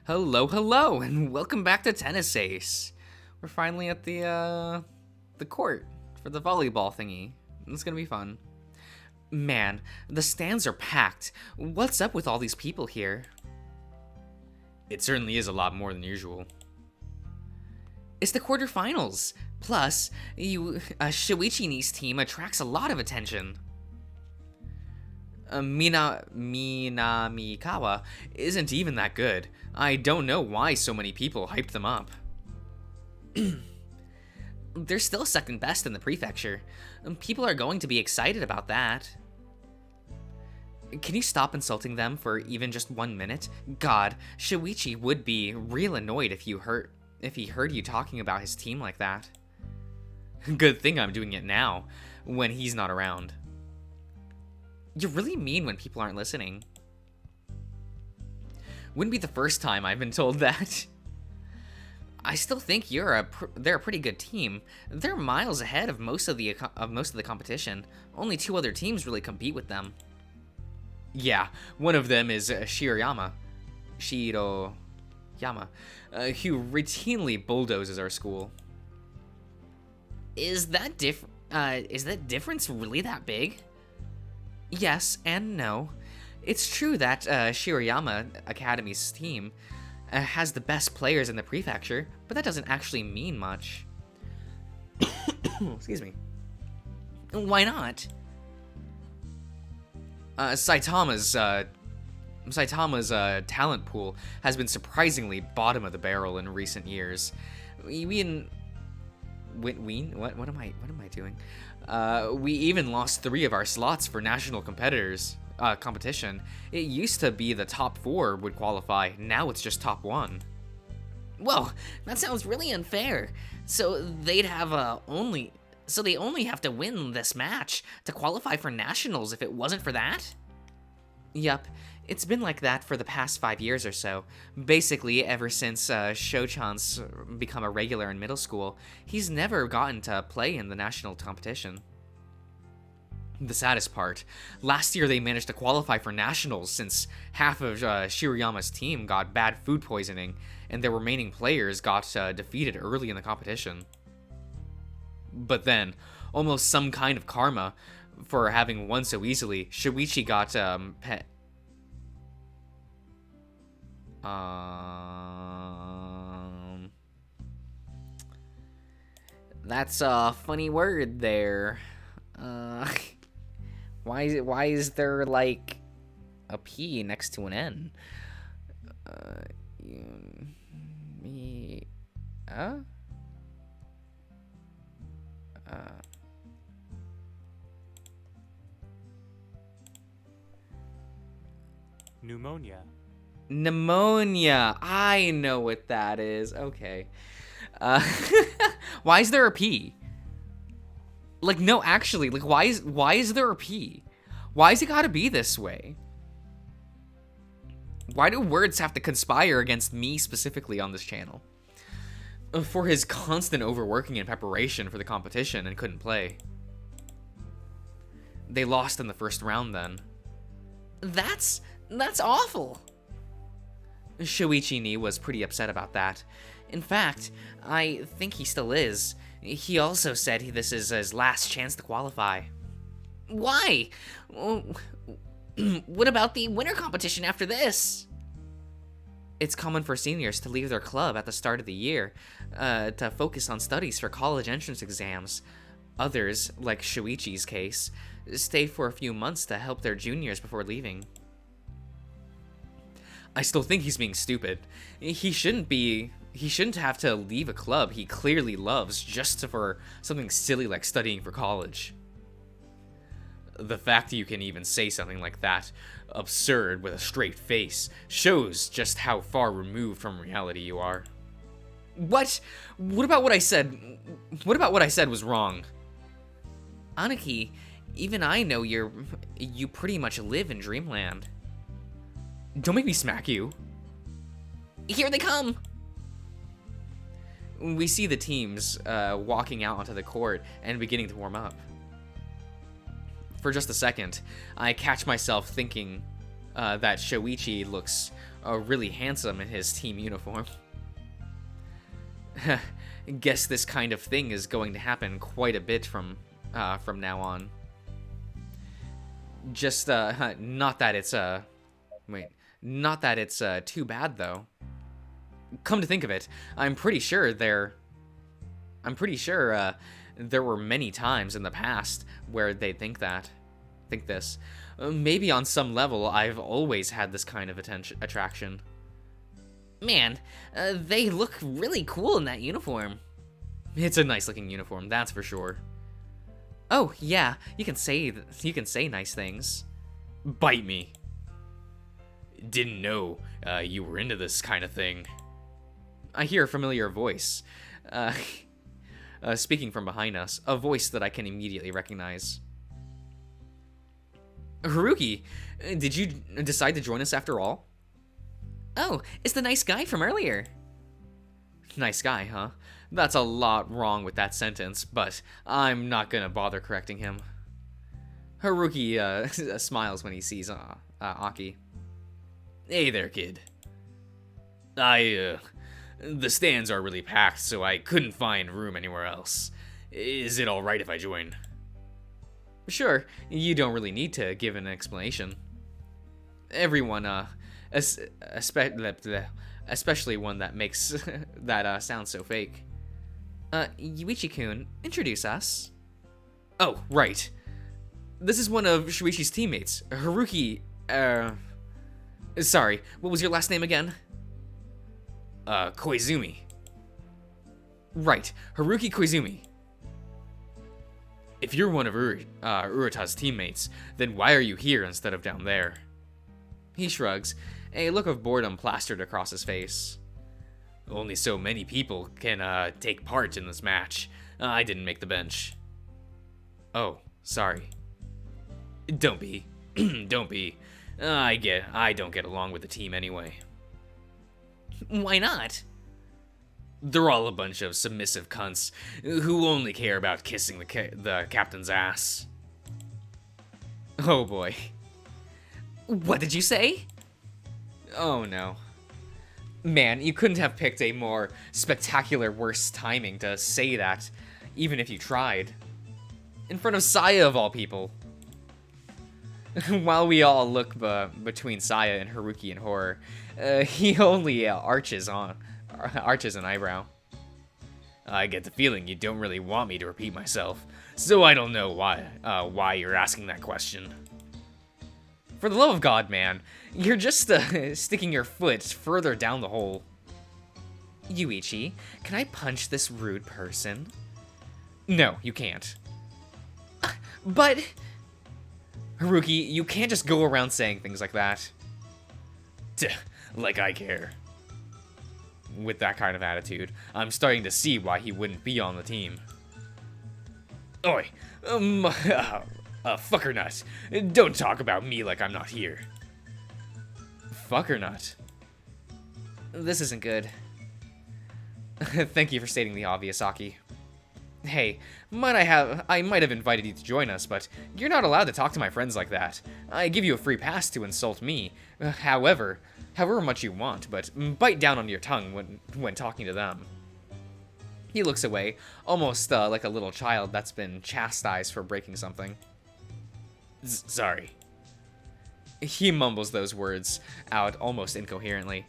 Hello, hello, and welcome back to Tennis Ace. We're finally at the court for the volleyball thingy. It's gonna be fun. Man, the stands are packed. What's up with all these people here? It certainly is a lot more than usual. It's the quarterfinals. Plus, Shuichini's team attracts a lot of attention. Minamikawa isn't even that good. I don't know why so many people hyped them up. They're still second best in the prefecture. People are going to be excited about that. Can you stop insulting them for even just 1 minute? God, Shuichi would be real annoyed if he heard you talking about his team like that. Good thing I'm doing it now, when he's not around. You're really mean when people aren't listening. Wouldn't be the first time I've been told that. I still think they're a pretty good team. They're miles ahead of most of the competition. Only 2 other teams really compete with them. Yeah, one of them is Shiroyama, who routinely bulldozes our school. Is that difference really that big? Yes and no. It's true that Shiroyama Academy's team has the best players in the prefecture, but that doesn't actually mean much. Excuse me. Why not? Saitama's talent pool has been surprisingly bottom of the barrel in recent years. What am I doing? We even lost 3 of our slots for national competition. It used to be the top 4 would qualify. Now it's just top 1. Whoa, that sounds really unfair. So they only have to win this match to qualify for nationals if it wasn't for that? Yup, it's been like that for the past 5 years or so. Basically, ever since Sho-chan's become a regular in middle school, he's never gotten to play in the national competition. The saddest part, last year they managed to qualify for nationals since half of Shiroyama's team got bad food poisoning, and their remaining players got defeated early in the competition. But then, almost some kind of karma for having won so easily, Shuichi got that's a funny word there. Why is there like a P next to an N? Pneumonia. Pneumonia. I know what that is. Okay. Why is there a P? Like, no, actually, like, why is there a P? Why is it gotta be this way? Why do words have to conspire against me specifically on this channel? For his constant overworking and preparation for the competition and couldn't play. They lost in the first round then. That's awful. Shuichi was pretty upset about that. In fact, I think he still is. He also said this is his last chance to qualify. Why? What about the winter competition after this? It's common for seniors to leave their club at the start of the year to focus on studies for college entrance exams. Others, like Shuichi's case, stay for a few months to help their juniors before leaving. I still think he's being stupid. He shouldn't have to leave a club he clearly loves just for something silly like studying for college. The fact that you can even say something like that, absurd with a straight face, shows just how far removed from reality you are. What? What about what I said? What about what I said was wrong? Aniki, even I know you pretty much live in dreamland. Don't make me smack you. Here they come! We see the teams walking out onto the court and beginning to warm up. For just a second, I catch myself thinking that Shoichi looks really handsome in his team uniform. Guess this kind of thing is going to happen quite a bit from now on. Just not that it's too bad though. Come to think of it, I'm pretty sure there were many times in the past where they think this. Maybe on some level I've always had this kind of attraction. Man, they look really cool in that uniform. It's a nice looking uniform, that's for sure. Oh, yeah, you can say nice things. Bite me. Didn't know you were into this kind of thing. I hear a familiar voice. Speaking from behind us, a voice that I can immediately recognize. Haruki, did you decide to join us after all? Oh, it's the nice guy from earlier. Nice guy, huh? That's a lot wrong with that sentence, but I'm not gonna bother correcting him. Haruki smiles when he sees Aki. Hey there, kid. The stands are really packed, so I couldn't find room anywhere else. Is it alright if I join? Sure, you don't really need to give an explanation. Everyone, especially one that makes that sound so fake. Yuichi-kun, introduce us. Oh, right. This is one of Shuichi's teammates, Haruki, sorry, what was your last name again? Koizumi. Right, Haruki Koizumi. If you're one of Urata's teammates, then why are you here instead of down there? He shrugs, a look of boredom plastered across his face. Only so many people can take part in this match. I didn't make the bench. Oh, sorry. Don't be. Don't be. I don't get along with the team anyway. Why not? They're all a bunch of submissive cunts who only care about kissing the captain's ass. Oh boy. What did you say? Oh no. Man, you couldn't have picked a more spectacular worse timing to say that, even if you tried. In front of Saya of all people. While we all look between Saya and Haruki in horror, he only arches an eyebrow. I get the feeling you don't really want me to repeat myself, so I don't know why you're asking that question. For the love of God, man, you're just sticking your foot further down the hole. Yuichi, can I punch this rude person? No, you can't. But... Haruki, you can't just go around saying things like that. Like I care. With that kind of attitude, I'm starting to see why he wouldn't be on the team. Oi, fucker nut. Don't talk about me like I'm not here. Fucker nut. This isn't good. Thank you for stating the obvious, Aki. Hey, I might have invited you to join us, but you're not allowed to talk to my friends like that. I give you a free pass to insult me, however much you want, but bite down on your tongue when talking to them. He looks away, almost like a little child that's been chastised for breaking something. Sorry. He mumbles those words out almost incoherently.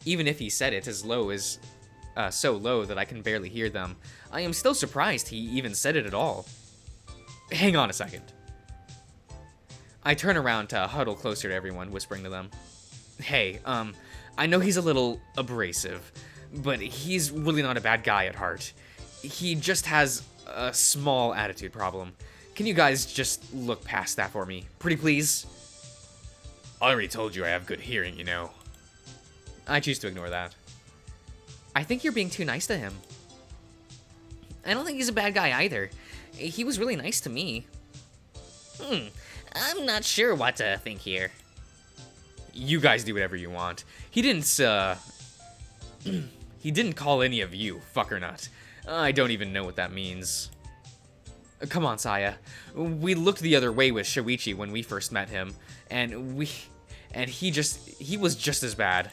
Even if he said it as low as so low that I can barely hear them, I am still surprised he even said it at all. Hang on a second. I turn around to huddle closer to everyone, whispering to them. Hey, I know he's a little abrasive, but he's really not a bad guy at heart. He just has a small attitude problem. Can you guys just look past that for me? Pretty please? I already told you I have good hearing, you know. I choose to ignore that. I think you're being too nice to him. I don't think he's a bad guy either. He was really nice to me. I'm not sure what to think here. You guys do whatever you want. He didn't call any of you fucker nut. I don't even know what that means. Come on, Saya. We looked the other way with Shoichi when we first met him, and and he was just as bad.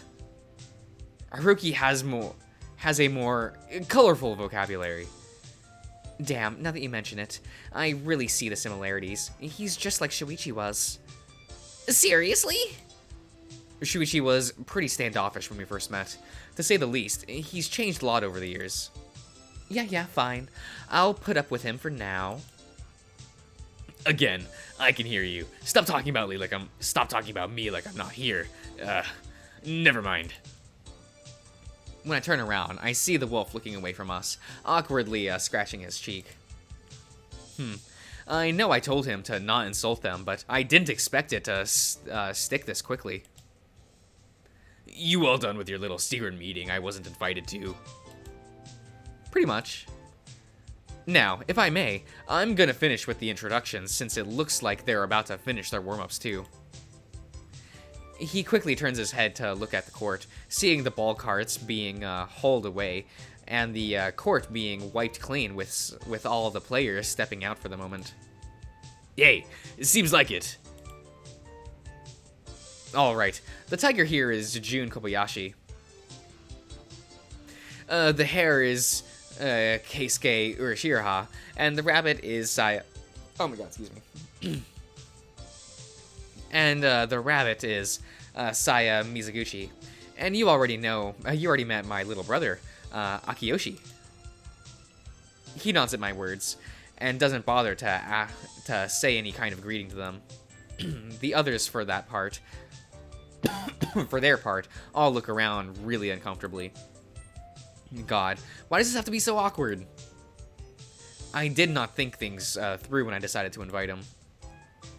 Haruki has a more colorful vocabulary. Damn, now that you mention it, I really see the similarities. He's just like Shuichi was. Seriously? Shuichi was pretty standoffish when we first met. To say the least, he's changed a lot over the years. Yeah, fine. I'll put up with him for now. Again, I can hear you. Stop talking about me like I'm not here. Never mind. When I turn around, I see the wolf looking away from us, awkwardly scratching his cheek. I know I told him to not insult them, but I didn't expect it to stick this quickly. You all done with your little secret meeting I wasn't invited to? Pretty much. Now, if I may, I'm gonna finish with the introductions since it looks like they're about to finish their warm-ups too. He quickly turns his head to look at the court, seeing the ball carts being hauled away, and the court being wiped clean with all the players stepping out for the moment. Yay, it seems like it. Alright, the tiger here is Jun Kobayashi. The hare is Keisuke Urashiraha, and the rabbit is Saya... Oh my god, excuse me. And the rabbit is Saya Mizuguchi. And you already met my little brother, Akiyoshi. He nods at my words, and doesn't bother to say any kind of greeting to them. The others, for their part, all look around really uncomfortably. God, why does this have to be so awkward? I did not think things through when I decided to invite him.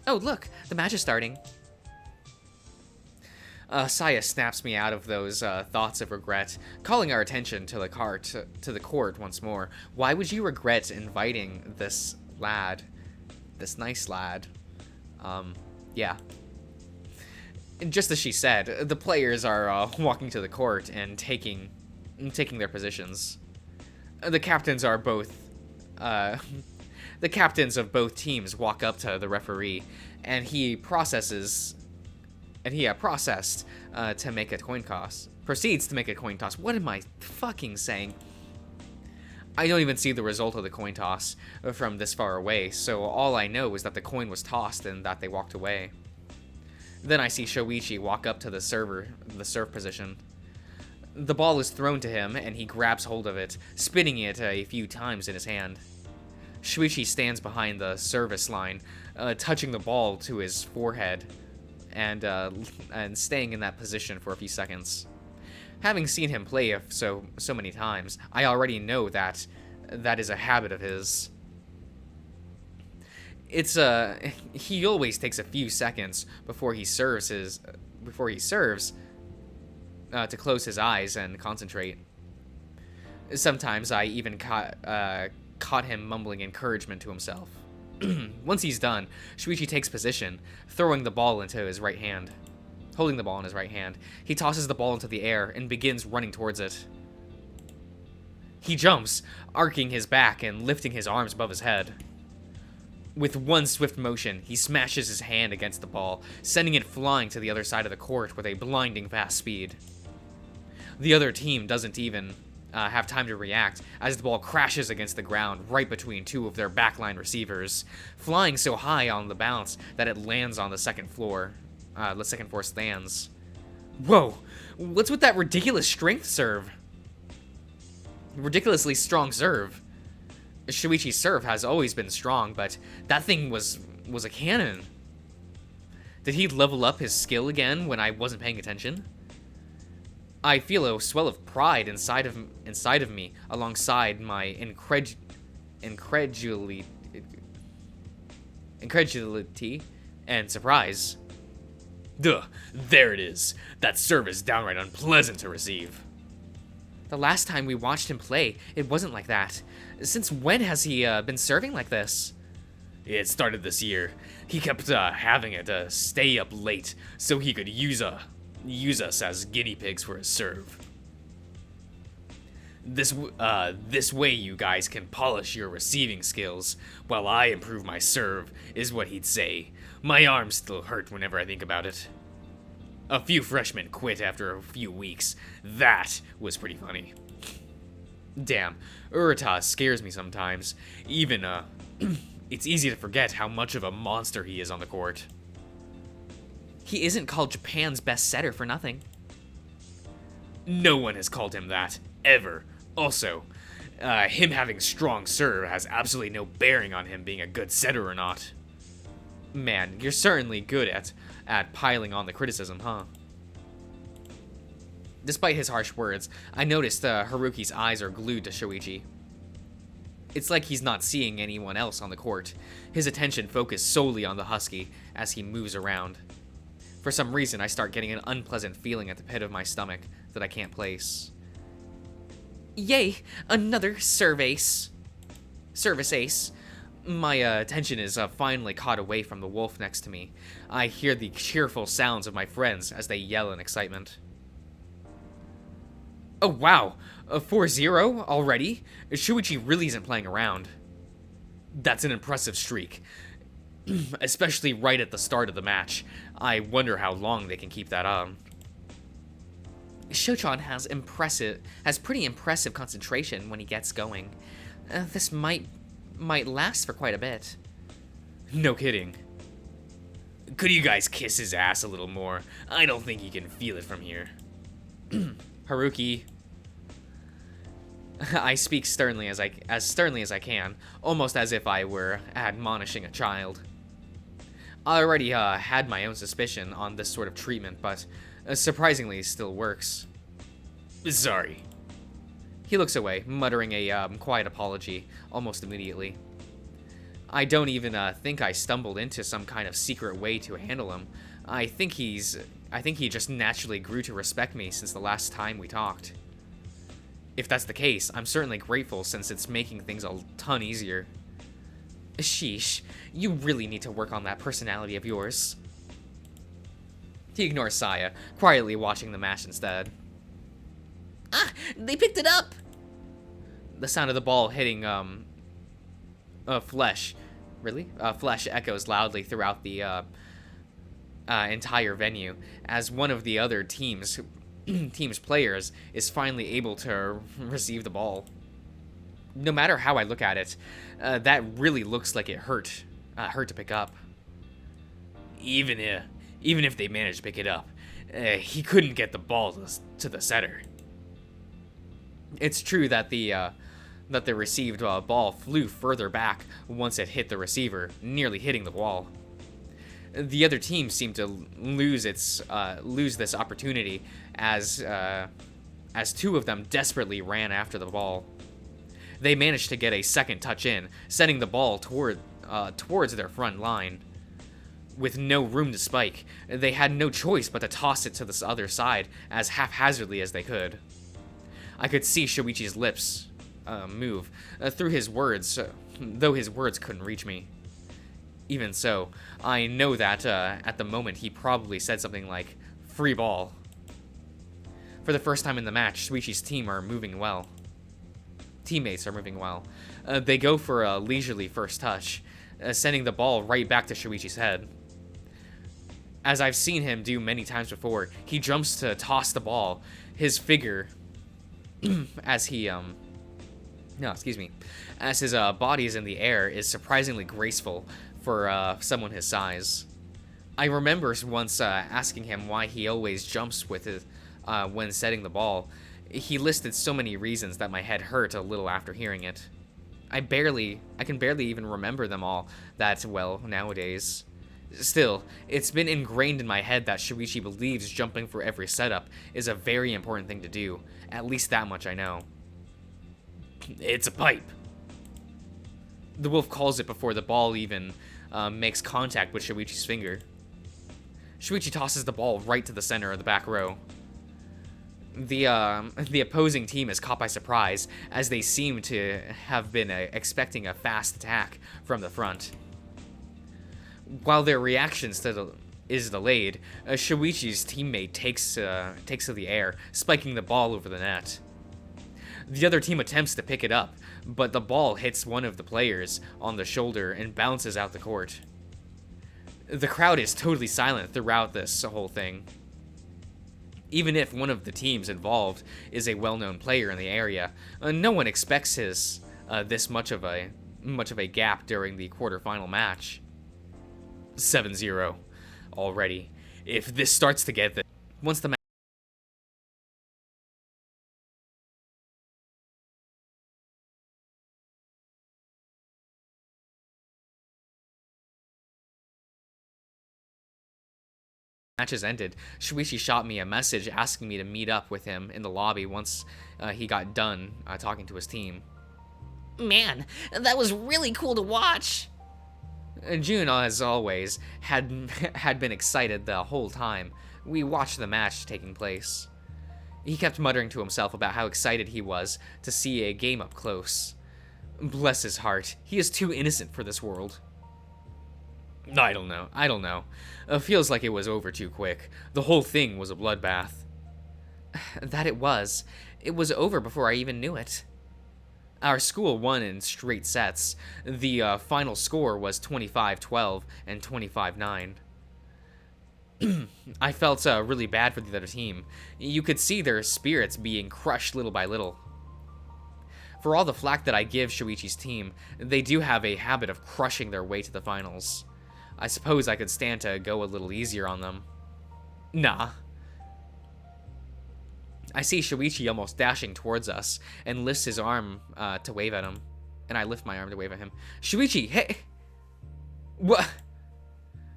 Oh, look, the match is starting. Saya snaps me out of those thoughts of regret, calling our attention to the court once more. Why would you regret inviting this nice lad? Yeah. And just as she said, the players are walking to the court and taking their positions. The captains of both teams walk up to the referee, and he proceeds to make a coin toss. What am I fucking saying? I don't even see the result of the coin toss from this far away, so all I know is that the coin was tossed and that they walked away. Then I see Shoichi walk up to the serve position. The ball is thrown to him, and he grabs hold of it, spinning it a few times in his hand. Shuichi stands behind the service line, touching the ball to his forehead, and staying in that position for a few seconds. Having seen him play so many times, I already know that is a habit of his. He always takes a few seconds before he serves to close his eyes and concentrate. Sometimes I even caught him mumbling encouragement to himself. Once he's done, Shuichi takes position, holding the ball in his right hand. He tosses the ball into the air and begins running towards it. He jumps, arcing his back and lifting his arms above his head. With one swift motion, he smashes his hand against the ball, sending it flying to the other side of the court with a blinding fast speed. The other team doesn't even have time to react, as the ball crashes against the ground right between two of their backline receivers, flying so high on the bounce that it lands on the second floor stands. Whoa! What's with that ridiculous ridiculously strong serve? Shuichi's serve has always been strong, but that thing was a cannon. Did he level up his skill again when I wasn't paying attention? I feel a swell of pride inside of me, alongside my incredulity and surprise. Duh, there it is. That serve is downright unpleasant to receive. The last time we watched him play, it wasn't like that. Since when has he been serving like this? It started this year. He kept having it stay up late so he could use us as guinea pigs for his serve. This way you guys can polish your receiving skills while I improve my serve, is what he'd say. My arms still hurt whenever I think about it. A few freshmen quit after a few weeks. That was pretty funny. Damn, Urata scares me sometimes. Even, it's easy to forget how much of a monster he is on the court. He isn't called Japan's best setter for nothing. No one has called him that, ever. Also, him having strong serve has absolutely no bearing on him being a good setter or not. Man, you're certainly good at piling on the criticism, huh? Despite his harsh words, I noticed Haruki's eyes are glued to Shoichi. It's like he's not seeing anyone else on the court. His attention focused solely on the Husky as he moves around. For some reason, I start getting an unpleasant feeling at the pit of my stomach that I can't place. Yay! Another service ace. My attention is finally caught away from the wolf next to me. I hear the cheerful sounds of my friends as they yell in excitement. Oh wow, 4-0 already? Shuichi really isn't playing around. That's an impressive streak. Especially right at the start of the match. I wonder how long they can keep that on. Shochan has pretty impressive concentration when he gets going. This might last for quite a bit. No kidding. Could you guys kiss his ass a little more? I don't think he can feel it from here. Haruki. I speak sternly as sternly as I can, almost as if I were admonishing a child. I already had my own suspicion on this sort of treatment, but surprisingly still works. Sorry. He looks away, muttering a quiet apology almost immediately. I don't even think I stumbled into some kind of secret way to handle him. I think he just naturally grew to respect me since the last time we talked. If that's the case, I'm certainly grateful since it's making things a ton easier. Sheesh, you really need to work on that personality of yours. He ignores Saya, quietly watching the match instead. Ah, they picked it up! The sound of the ball hitting, flesh. Really? Flesh echoes loudly throughout the, entire venue, as one of the other team's players is finally able to receive the ball. No matter how I look at it, that really looks like it hurt to pick up. Even if they managed to pick it up, he couldn't get the ball to the setter. It's true that the received ball flew further back once it hit the receiver, nearly hitting the wall. The other team seemed to lose this opportunity as two of them desperately ran after the ball. They managed to get a second touch in, sending the ball towards their front line. With no room to spike, they had no choice but to toss it to the other side as haphazardly as they could. I could see Shoichi's lips move through his words, though his words couldn't reach me. Even so, I know that at the moment he probably said something like, "Free ball." For the first time in the match, Shuichi's teammates are moving well. They go for a leisurely first touch, sending the ball right back to Shuichi's head. As I've seen him do many times before, he jumps to toss the ball. His figure, as his body is in the air, is surprisingly graceful for someone his size. I remember once asking him why he always jumps with it when setting the ball. He listed so many reasons that my head hurt a little after hearing it. I can barely even remember them all that well nowadays. Still, it's been ingrained in my head that Shuichi believes jumping for every setup is a very important thing to do. At least that much I know. It's a pipe. The wolf calls it before the ball even makes contact with Shuichi's finger. Shuichi tosses the ball right to the center of the back row. The opposing team is caught by surprise, as they seem to have been expecting a fast attack from the front. While their reaction is delayed, Shuichi's teammate takes to the air, spiking the ball over the net. The other team attempts to pick it up, but the ball hits one of the players on the shoulder and bounces out the court. The crowd is totally silent throughout this whole thing. Even if one of the teams involved is a well-known player in the area, no one expects this much of a gap during the quarterfinal match. 7-0 already. If this starts to get the Once the match has ended, Shuichi shot me a message asking me to meet up with him in the lobby once he got done talking to his team. Man, that was really cool to watch! Jun, as always, had been excited the whole time. We watched the match taking place. He kept muttering to himself about how excited he was to see a game up close. Bless his heart, he is too innocent for this world. I don't know. Feels like it was over too quick. The whole thing was a bloodbath. That it was. It was over before I even knew it. Our school won in straight sets. The final score was 25-12 and 25-9. I felt really bad for the other team. You could see their spirits being crushed little by little. For all the flack that I give Shuichi's team, they do have a habit of crushing their way to the finals. I suppose I could stand to go a little easier on them. Nah. I see Shuichi almost dashing towards us and lifts his arm to wave at him. And I lift my arm to wave at him. Shuichi, hey! What?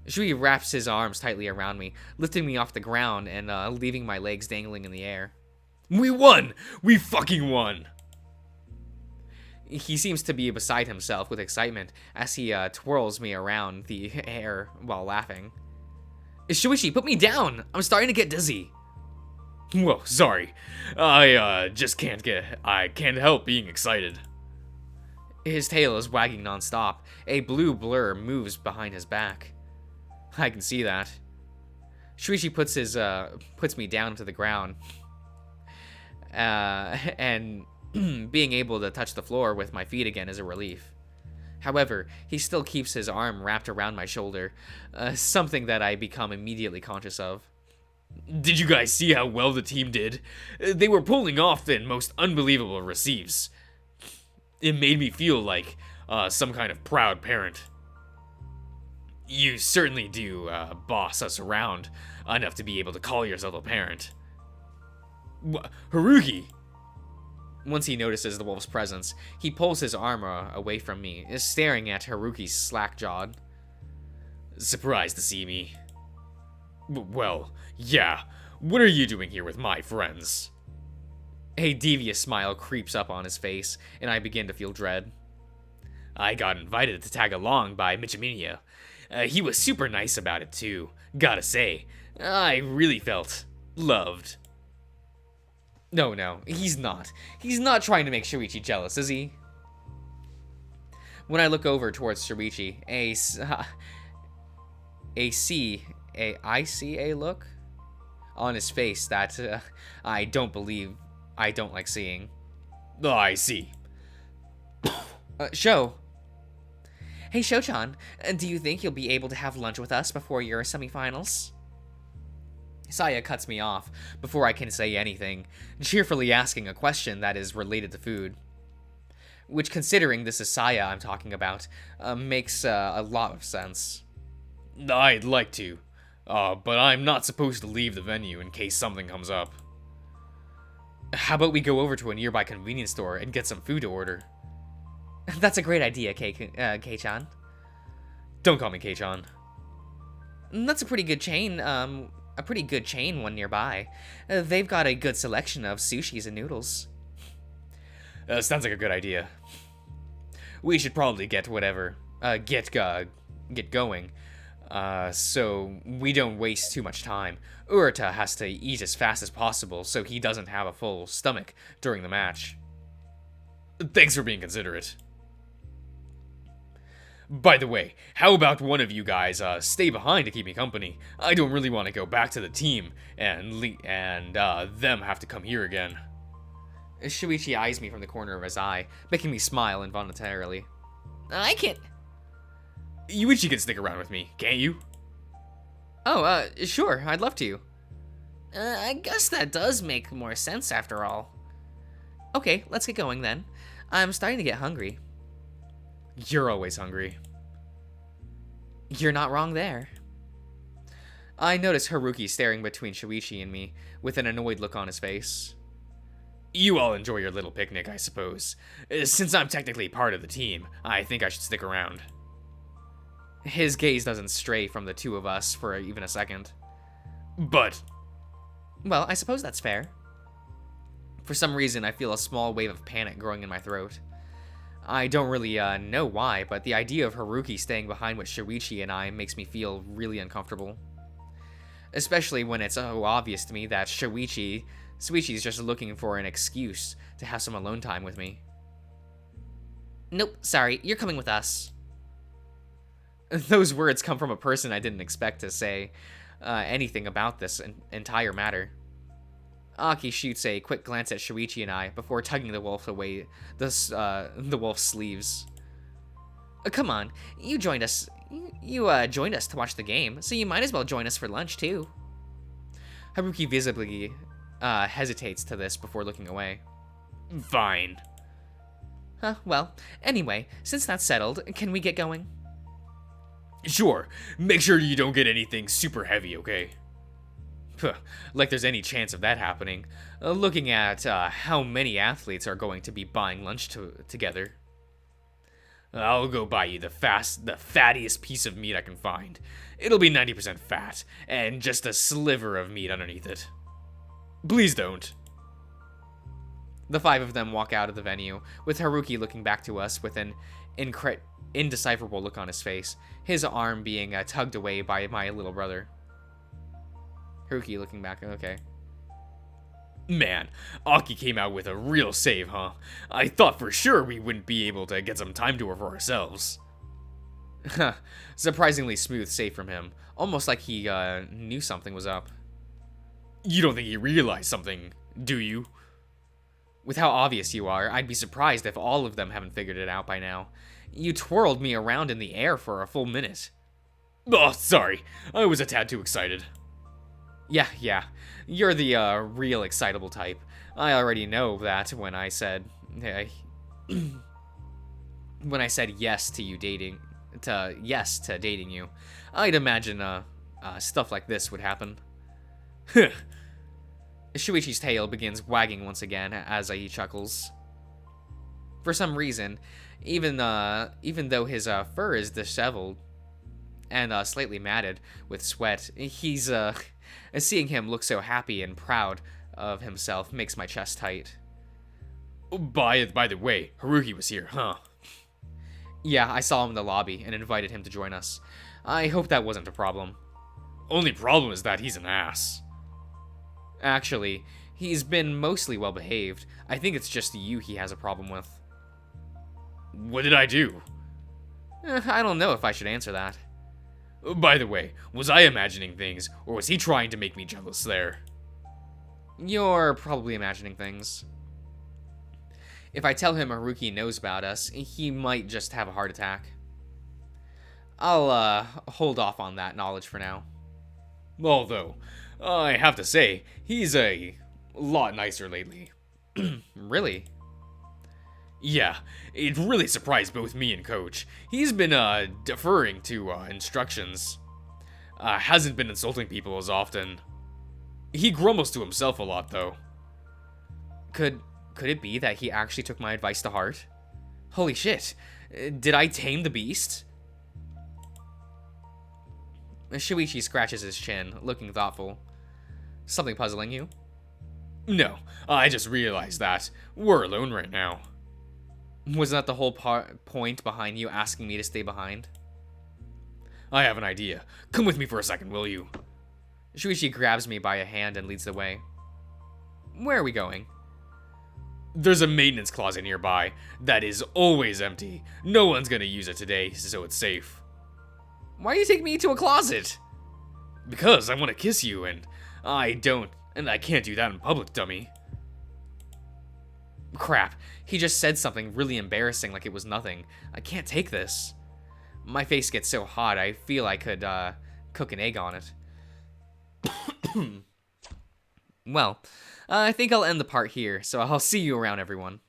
Shuichi wraps his arms tightly around me, lifting me off the ground and leaving my legs dangling in the air. We won! We fucking won! He seems to be beside himself with excitement as he twirls me around the air while laughing. Shuichi, put me down! I'm starting to get dizzy. Whoa, sorry. I can't help being excited. His tail is wagging nonstop. A blue blur moves behind his back. I can see that. Shuichi puts me down to the ground. And being able to touch the floor with my feet again is a relief. However, he still keeps his arm wrapped around my shoulder, something that I become immediately conscious of. Did you guys see how well the team did? They were pulling off the most unbelievable receives. It made me feel like some kind of proud parent. You certainly do boss us around enough to be able to call yourself a parent. Haruki! Once he notices the wolf's presence, he pulls his arm away from me, staring at Haruki's slack-jawed. Surprised to see me? Well, yeah. What are you doing here with my friends? A devious smile creeps up on his face, and I begin to feel dread. I got invited to tag along by Michimiya. He was super nice about it too, gotta say. I really felt loved. No, he's not. He's not trying to make Shuichi jealous, is he? When I look over towards Shuichi, I see a look on his face that I don't like seeing. Oh, I see. Sho. Hey, Sho-chan, do you think you'll be able to have lunch with us before your semifinals? Saya cuts me off before I can say anything, cheerfully asking a question that is related to food. Which, considering this is Saya I'm talking about, makes a lot of sense. I'd like to, but I'm not supposed to leave the venue in case something comes up. How about we go over to a nearby convenience store and get some food to order? That's a great idea, Kei-chan. Don't call me Kei-chan. That's a pretty good chain, one nearby. They've got a good selection of sushis and noodles. Sounds like a good idea. We should probably get going, so we don't waste too much time. Urata has to eat as fast as possible so he doesn't have a full stomach during the match. Thanks for being considerate. By the way, how about one of you guys stay behind to keep me company? I don't really want to go back to the team and them have to come here again. Shuichi eyes me from the corner of his eye, making me smile involuntarily. I can't... Yuichi can stick around with me, can't you? Oh, sure, I'd love to. I guess that does make more sense after all. Okay, let's get going then. I'm starting to get hungry. You're always hungry. You're not wrong there. I notice Haruki staring between Shuichi and me, with an annoyed look on his face. You all enjoy your little picnic, I suppose. Since I'm technically part of the team, I think I should stick around. His gaze doesn't stray from the two of us for even a second. But... Well, I suppose that's fair. For some reason, I feel a small wave of panic growing in my throat. I don't really know why, but the idea of Haruki staying behind with Shuichi and I makes me feel really uncomfortable. Especially when it's so obvious to me that Shuichi's just looking for an excuse to have some alone time with me. Nope, sorry, you're coming with us. Those words come from a person I didn't expect to say anything about this entire matter. Aki shoots a quick glance at Shuichi and I before tugging the wolf away the wolf's sleeves. Come on, you joined us. You joined us to watch the game, so you might as well join us for lunch too. Haruki visibly hesitates to this before looking away. Fine. Well, anyway, since that's settled, can we get going? Sure. Make sure you don't get anything super heavy, okay? Like there's any chance of that happening. Looking at how many athletes are going to be buying lunch together. I'll go buy you the fattiest piece of meat I can find. It'll be 90% fat, and just a sliver of meat underneath it. Please don't. The five of them walk out of the venue, with Haruki looking back to us with an indecipherable look on his face, his arm being tugged away by my little brother. Haruki looking back, okay. Man, Aki came out with a real save, huh? I thought for sure we wouldn't be able to get some time to her for ourselves. Surprisingly smooth save from him, almost like he knew something was up. You don't think he realized something, do you? With how obvious you are, I'd be surprised if all of them haven't figured it out by now. You twirled me around in the air for a full minute. Oh, sorry. I was a tad too excited. Yeah. You're the real excitable type. I already know that when I said yes to you dating to dating you. I'd imagine stuff like this would happen. Shuichi's tail begins wagging once again as he chuckles. For some reason, even though his fur is disheveled and slightly matted with sweat, he's seeing him look so happy and proud of himself makes my chest tight. By the way, Haruki was here, huh? Yeah, I saw him in the lobby and invited him to join us. I hope that wasn't a problem. Only problem is that he's an ass. Actually, he's been mostly well behaved. I think it's just you he has a problem with. What did I do? I don't know if I should answer that. By the way, was I imagining things, or was he trying to make me jealous there? You're probably imagining things. If I tell him Haruki knows about us, he might just have a heart attack. I'll hold off on that knowledge for now. Although, I have to say, he's a lot nicer lately. Really? Yeah, it really surprised both me and Coach. He's been deferring to instructions. Hasn't been insulting people as often. He grumbles to himself a lot, though. Could it be that he actually took my advice to heart? Holy shit. Did I tame the beast? Shuichi scratches his chin, looking thoughtful. Something puzzling you? No, I just realized that we're alone right now. Wasn't that the whole point behind you asking me to stay behind? I have an idea. Come with me for a second, will you? Shuichi grabs me by a hand and leads the way. Where are we going? There's a maintenance closet nearby that is always empty. No one's gonna use it today, so it's safe. Why are you taking me to a closet? Because I want to kiss you, and I can't do that in public, dummy. Crap, he just said something really embarrassing like it was nothing. I can't take this. My face gets so hot, I feel I could cook an egg on it. Well, I think I'll end the part here, so I'll see you around, everyone.